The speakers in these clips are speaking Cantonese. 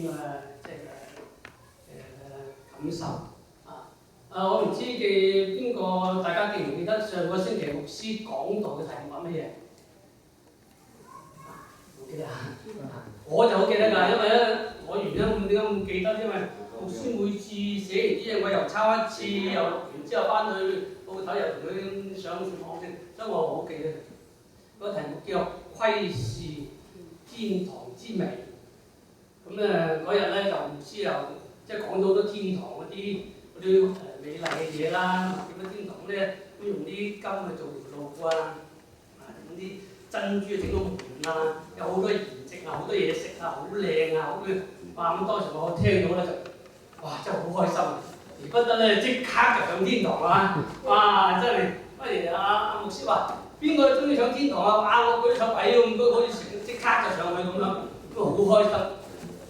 嘅即係感受啊！我唔知邊個大家記唔記得上個星期牧師講道嘅題目係乜嘢？唔記得啊？我就好記得㗎，因為咧我原因點解咁記得？因為牧師每次寫完啲嘢，我又抄一次，又錄完之後翻去鋪頭又同佢上算講先，所以我好記得。個題目叫窺視天堂之美。咁咧嗰日咧就牧師又即係講咗好多天堂嗰啲美麗嘅嘢啦，點解天堂咧都用啲金去做條路啊，用啲珍珠整到門啊，有好多筵席啊，好多嘢食啊，好靚啊，好嘅。哇！咁當時我聽到咧就哇真係好開心，而不得咧即刻就上天堂啊！哇！真係不如阿牧師話邊個中意上天堂啊？哇！我舉手畀咁都好似即刻就上去咁樣，都好開心。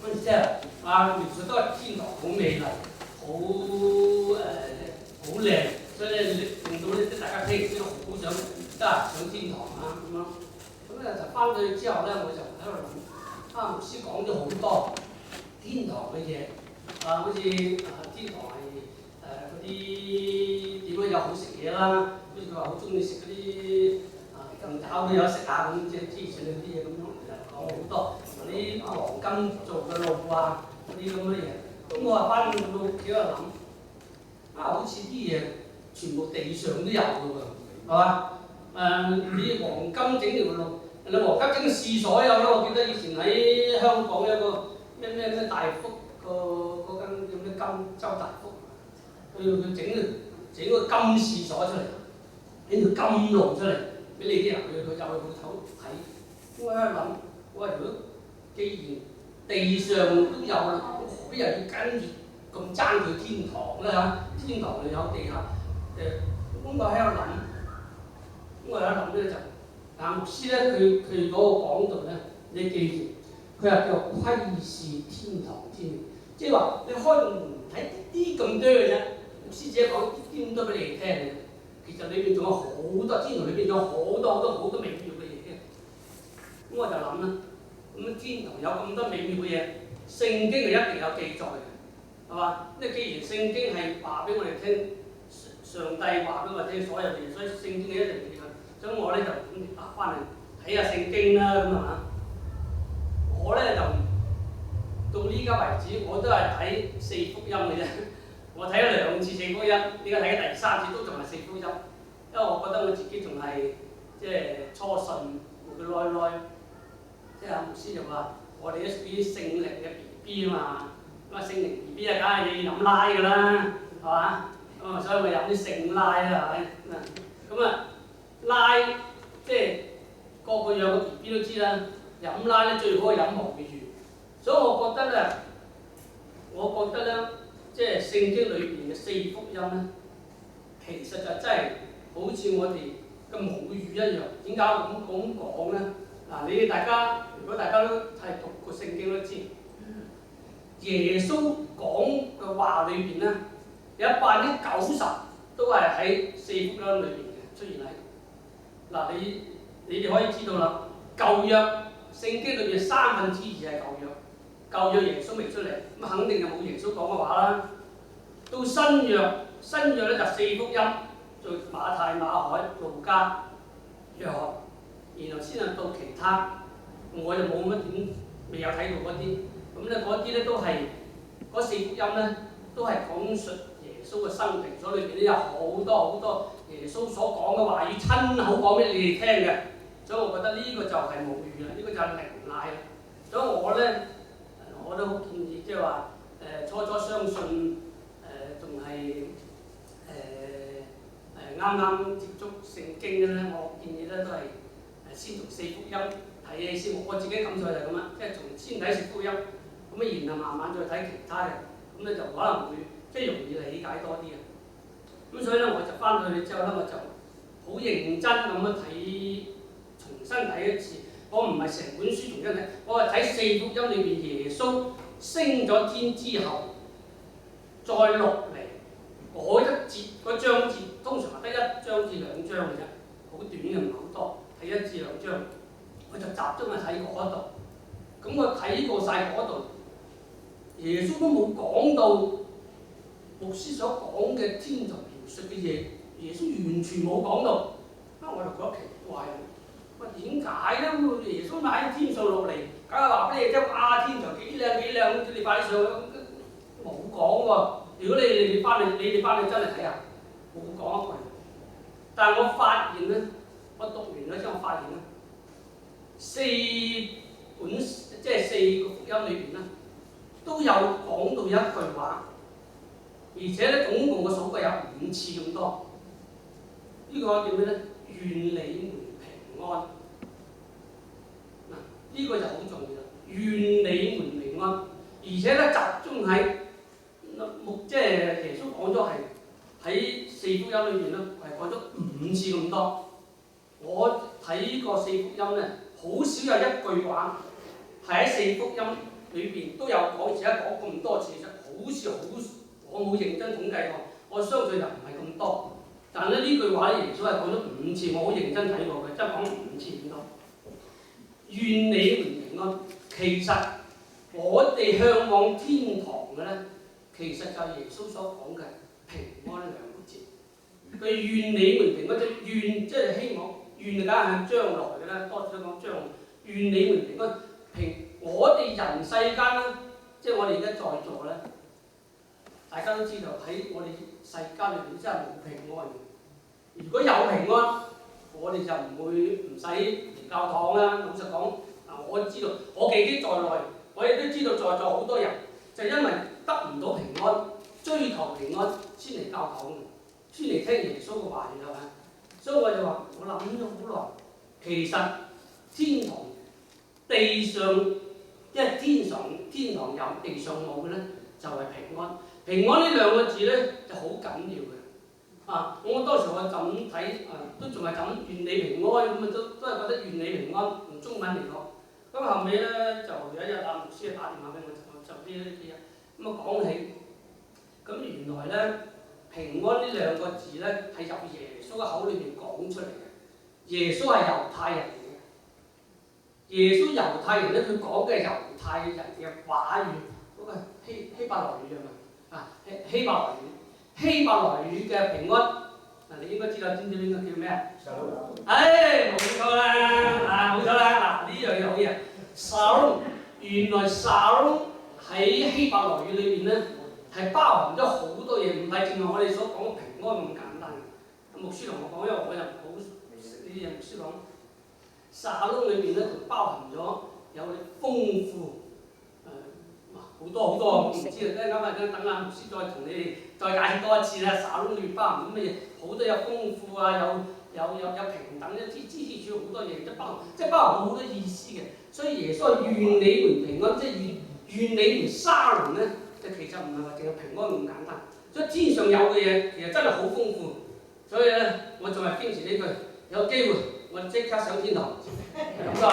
嗰陣時啊，描述都係天堂好美麗，好靚，所以咧令到咧大家聽完之後好想上天堂啊咁樣。咁咧就翻到去之後咧，我就喺度諗，牧師講咗好多天堂嘅嘢，好似天堂係嗰啲點樣有好食嘢啦，好似佢話好中意食嗰啲更炒都有食下咁，即係之前嗰啲嘢咁樣講好多，同啲黃金做嘅路啊嗰啲咁嘅嘢。咁我話翻到屋企喺度諗，好似啲嘢全部地上都有㗎喎，係嘛？啲黃金整條路，人哋黃金整個廁所有啦。我記得以前喺香港有個咩大福嗰間叫咩金州大福，佢整個金廁所出嚟，整條金路出嚟俾你啲人去入去鋪頭睇。我喺度諗，我話如果既然地上都有啦，何必又要跟住咁爭佢天堂咧嚇？天堂又有地下咁我喺度諗咧就，牧師咧佢嗰個講道咧，你記住，佢係叫窺視天堂之美，即係話你開個門睇啲咁多嘅啫，牧師只係講啲咁多俾你哋聽嘅，其實裏邊仲有好多天堂裏邊有好多美妙嘅嘢嘅。咁我就諗啦，咁天堂有咁多美妙嘅嘢，聖經係一定有記載嘅，係嘛？因為既然聖經係話俾我哋聽，上帝話俾我哋聽所有嘅嘢，所以聖經係一定記載。所以我咧就翻嚟睇下聖經啦，咁係嘛？我咧就到呢家為止，我都係睇四福音嘅啫。我睇咗2次四福音，而家睇緊第3次都仲係四福音，因為我覺得我自己仲係即係初信，會耐。即係牧師就話：我哋都屬於聖靈嘅 BB 啊嘛，咁聖靈 BB 梗係要飲奶㗎啦，係嘛？所以我飲啲聖奶啦，係咪？咁奶即係個個養個 BB 都知啦，飲奶咧最好係飲母乳，所以我覺得咧，即係聖經裏邊嘅四福音咧，其實就真係好似我哋嘅母乳一樣。點解咁講咧？如果大家都係讀過聖經都知，耶穌講嘅話裏邊咧，有90%都係喺四福音裏邊嘅出現喺。你哋可以知道啦，舊約聖經裏邊2/3係舊約耶穌未出嚟，咁肯定就冇耶穌講嘅話啦。到新約咧就四福音，就馬太、馬可、路加、約翰，然後先係到其他。我就冇乜點未有睇到嗰啲，咁咧嗰啲咧都係嗰四福音咧，都係講述耶穌嘅生平，所以裏邊咧有好多耶穌所講嘅話語親口講俾你哋聽嘅，所以我覺得呢個就係母乳啦，呢個就係靈奶啦。所以我都好建議，即係話初相信仲係啱接觸聖經嘅咧，我建議咧都係先從四福音睇起先。我自己感受就係咁啦，即係先睇四福音，咁然後慢慢再睇其他嘅，咁咧就可能會即係容易理解多啲嘅。咁所以咧我就翻到去之後咧，我就好認真咁樣睇，重新睇一次。我唔係成本書重新睇，我係睇四福音裏邊耶穌升咗天之後，再落嚟嗰章節，通常係得1章至2章嘅啫，好短嘅，唔係好多，睇1至2章，我就集中去睇嗰度。咁我睇過晒嗰度，耶穌都冇講到牧師所講嘅天堂描述嘅嘢，耶穌完全冇講到。我就覺得奇怪啦。點解咧？耶穌咪喺天上落嚟，梗係話俾你聽，天堂幾靚幾靚，你快上去冇講喎。如果你哋翻去真係睇下，冇講一句。但係我發現咧，我讀完咗之後，我發現咧，四個福音裏邊咧，都有講到一句話，而且咧總共嘅數據有5次咁多。呢個叫咩咧？願你們平安。嗱，呢個就好重要啦。願你們平安，而且咧集中喺即係耶穌講咗係喺四福音裏邊咧，係講咗5次咁多。我睇過四福音咧，好少有一句話係喺四福音裏邊都有講，而且講咁多次，其實好似我冇認真統計過，我相信又唔係咁多。但係咧呢句話耶穌係講咗5次，我好認真睇過嘅，真係講5次咁多。願你們平安，其實我哋向往天堂嘅咧，其實就係耶穌所講嘅平安2個字。佢願你們平安，願即係希望，願梗係將來嘅啦，多數講將來。願你們平安，我哋人世間咧，即係我哋而家在座咧，大家都知道喺我哋世間裏邊真係冇平安嘅。如果有平安，我哋就唔使嚟教堂啦。老實講，我知道，我記憶在內，我亦都知道在座好多人就因為得唔到平安，追求平安先嚟教堂，先嚟聽耶穌嘅話語係咪？所以我就話，我諗咗好耐，其實天堂地上，即係天堂有地上冇嘅咧，就係平安。平安呢2個字咧就好緊要嘅。我當時我就咁睇，都仲係咁願你平安咁都係覺得願你平安用中文嚟講。咁後尾咧就有一日牧師打電話俾我，就呢幾日咁講起，咁原來咧平安呢2個字咧係由耶穌嘅口裏邊講出嚟嘅。耶穌係猶太人嚟嘅，耶穌猶太人咧佢講嘅猶太人嘅話語，嗰個希伯來語係咪？希伯來語嘅平安，你應該知道，知唔知呢個叫咩啊？冇錯啦，冇錯啦，呢樣嘢好嘢。Shalom，原來 Shalom喺希伯來語裏邊咧係包含咗好多嘢，唔係淨係我哋所講嘅平安咁簡單。牧師同我講，因為我又唔好識呢啲嘢，牧師講 Shalom裏邊咧就包含咗有豐富。好多我唔知啊！啱啱等阿牧師再同你哋再解釋多一次啦。Shalom裏邊包含啲乜嘢？好多有豐富啊，有平等一啲支持住好多嘢，即係包含好多意思嘅。所以耶穌願你們平安，即係願你們Shalom咧，就其實唔係話淨係平安咁簡單。所以天上有嘅嘢其實真係好豐富。所以咧，我仲係堅持呢句，有機會我即刻上天堂。咁多。